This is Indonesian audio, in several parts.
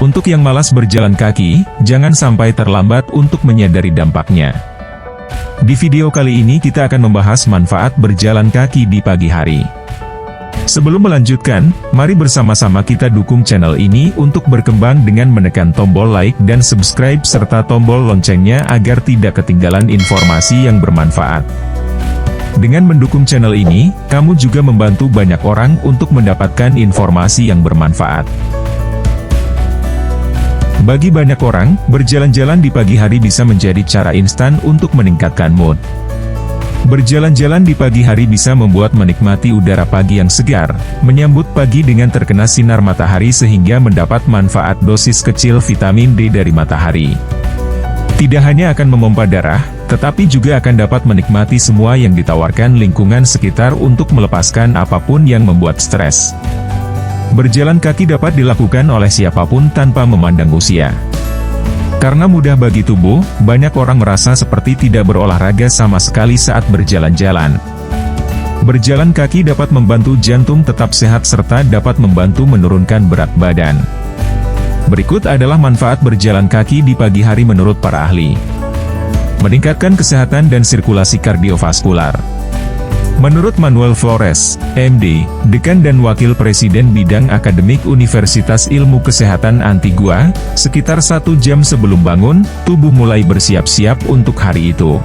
Untuk yang malas berjalan kaki, jangan sampai terlambat untuk menyadari dampaknya. Di video kali ini kita akan membahas manfaat berjalan kaki di pagi hari. Sebelum melanjutkan, mari bersama-sama kita dukung channel ini untuk berkembang dengan menekan tombol like dan subscribe serta tombol loncengnya agar tidak ketinggalan informasi yang bermanfaat. Dengan mendukung channel ini, kamu juga membantu banyak orang untuk mendapatkan informasi yang bermanfaat. Bagi banyak orang, berjalan-jalan di pagi hari bisa menjadi cara instan untuk meningkatkan mood. Berjalan-jalan di pagi hari bisa membuat menikmati udara pagi yang segar, menyambut pagi dengan terkena sinar matahari sehingga mendapat manfaat dosis kecil vitamin D dari matahari. Tidak hanya akan memompa darah, tetapi juga akan dapat menikmati semua yang ditawarkan lingkungan sekitar untuk melepaskan apapun yang membuat stres. Berjalan kaki dapat dilakukan oleh siapapun tanpa memandang usia. Karena mudah bagi tubuh, banyak orang merasa seperti tidak berolahraga sama sekali saat berjalan-jalan. Berjalan kaki dapat membantu jantung tetap sehat serta dapat membantu menurunkan berat badan. Berikut adalah manfaat berjalan kaki di pagi hari menurut para ahli. Meningkatkan kesehatan dan sirkulasi kardiovaskular. Menurut Manuel Flores, MD, Dekan dan Wakil Presiden Bidang Akademik Universitas Ilmu Kesehatan Antigua, sekitar 1 jam sebelum bangun, tubuh mulai bersiap-siap untuk hari itu.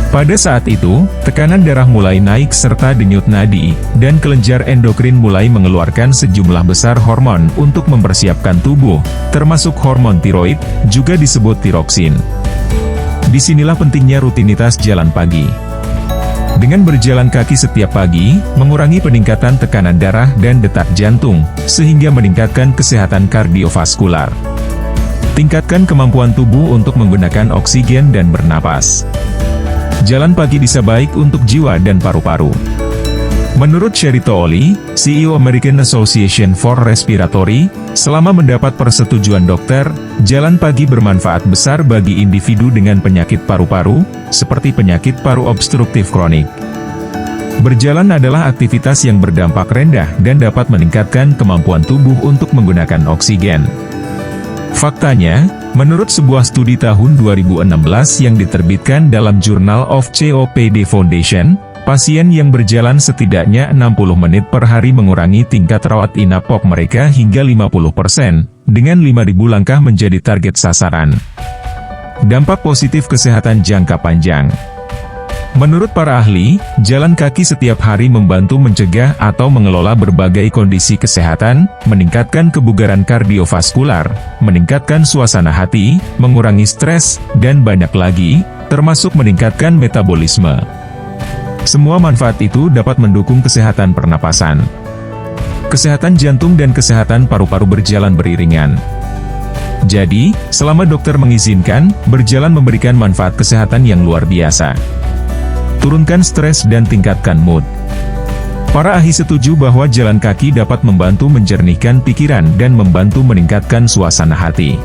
Pada saat itu, tekanan darah mulai naik serta denyut nadi, dan kelenjar endokrin mulai mengeluarkan sejumlah besar hormon untuk mempersiapkan tubuh, termasuk hormon tiroid, juga disebut tiroksin. Disinilah pentingnya rutinitas jalan pagi. Dengan berjalan kaki setiap pagi, mengurangi peningkatan tekanan darah dan detak jantung, sehingga meningkatkan kesehatan kardiovaskular. Tingkatkan kemampuan tubuh untuk menggunakan oksigen dan bernapas. Jalan pagi bisa baik untuk jiwa dan paru-paru. Menurut Sherito Oli, CEO American Association for Respiratory, selama mendapat persetujuan dokter, jalan pagi bermanfaat besar bagi individu dengan penyakit paru-paru, seperti penyakit paru obstruktif kronik. Berjalan adalah aktivitas yang berdampak rendah dan dapat meningkatkan kemampuan tubuh untuk menggunakan oksigen. Faktanya, menurut sebuah studi tahun 2016 yang diterbitkan dalam Journal of COPD Foundation, pasien yang berjalan setidaknya 60 menit per hari mengurangi tingkat rawat inap POP mereka hingga 50%, dengan 5.000 langkah menjadi target sasaran. Dampak positif kesehatan jangka panjang. Menurut para ahli, jalan kaki setiap hari membantu mencegah atau mengelola berbagai kondisi kesehatan, meningkatkan kebugaran kardiovaskular, meningkatkan suasana hati, mengurangi stres, dan banyak lagi, termasuk meningkatkan metabolisme. Semua manfaat itu dapat mendukung kesehatan pernapasan. Kesehatan jantung dan kesehatan paru-paru berjalan beriringan. Jadi, selama dokter mengizinkan, berjalan memberikan manfaat kesehatan yang luar biasa. Turunkan stres dan tingkatkan mood. Para ahli setuju bahwa jalan kaki dapat membantu menjernihkan pikiran dan membantu meningkatkan suasana hati.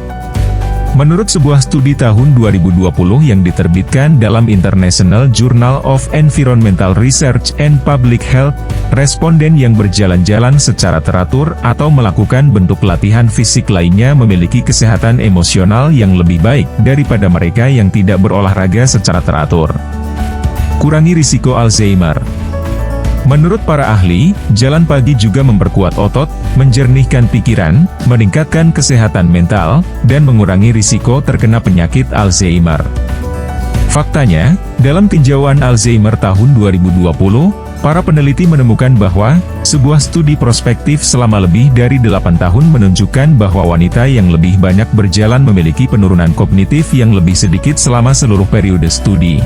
Menurut sebuah studi tahun 2020 yang diterbitkan dalam International Journal of Environmental Research and Public Health, responden yang berjalan-jalan secara teratur atau melakukan bentuk latihan fisik lainnya memiliki kesehatan emosional yang lebih baik daripada mereka yang tidak berolahraga secara teratur. Kurangi risiko Alzheimer. Menurut para ahli, jalan pagi juga memperkuat otot, menjernihkan pikiran, meningkatkan kesehatan mental, dan mengurangi risiko terkena penyakit Alzheimer. Faktanya, dalam tinjauan Alzheimer tahun 2020, para peneliti menemukan bahwa, sebuah studi prospektif selama lebih dari 8 tahun menunjukkan bahwa wanita yang lebih banyak berjalan memiliki penurunan kognitif yang lebih sedikit selama seluruh periode studi.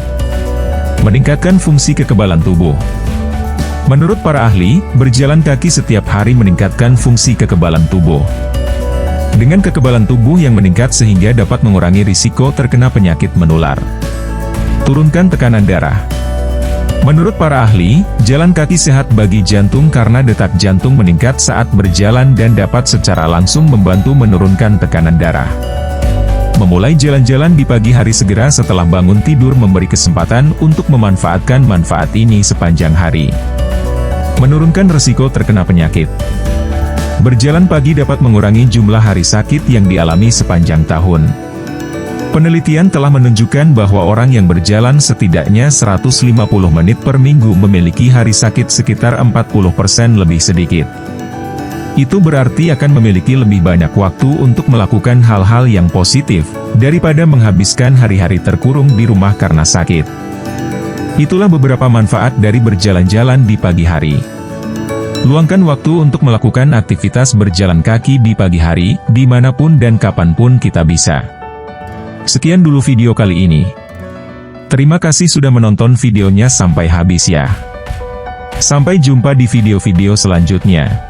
Meningkatkan fungsi kekebalan tubuh. Menurut para ahli, berjalan kaki setiap hari meningkatkan fungsi kekebalan tubuh. Dengan kekebalan tubuh yang meningkat sehingga dapat mengurangi risiko terkena penyakit menular. Turunkan tekanan darah. Menurut para ahli, jalan kaki sehat bagi jantung karena detak jantung meningkat saat berjalan dan dapat secara langsung membantu menurunkan tekanan darah. Memulai jalan-jalan di pagi hari segera setelah bangun tidur memberi kesempatan untuk memanfaatkan manfaat ini sepanjang hari. Menurunkan risiko terkena penyakit. Berjalan pagi dapat mengurangi jumlah hari sakit yang dialami sepanjang tahun. Penelitian telah menunjukkan bahwa orang yang berjalan setidaknya 150 menit per minggu memiliki hari sakit sekitar 40% lebih sedikit. Itu berarti akan memiliki lebih banyak waktu untuk melakukan hal-hal yang positif, daripada menghabiskan hari-hari terkurung di rumah karena sakit. Itulah beberapa manfaat dari berjalan-jalan di pagi hari. Luangkan waktu untuk melakukan aktivitas berjalan kaki di pagi hari, dimanapun dan kapanpun kita bisa. Sekian dulu video kali ini. Terima kasih sudah menonton videonya sampai habis ya. Sampai jumpa di video-video selanjutnya.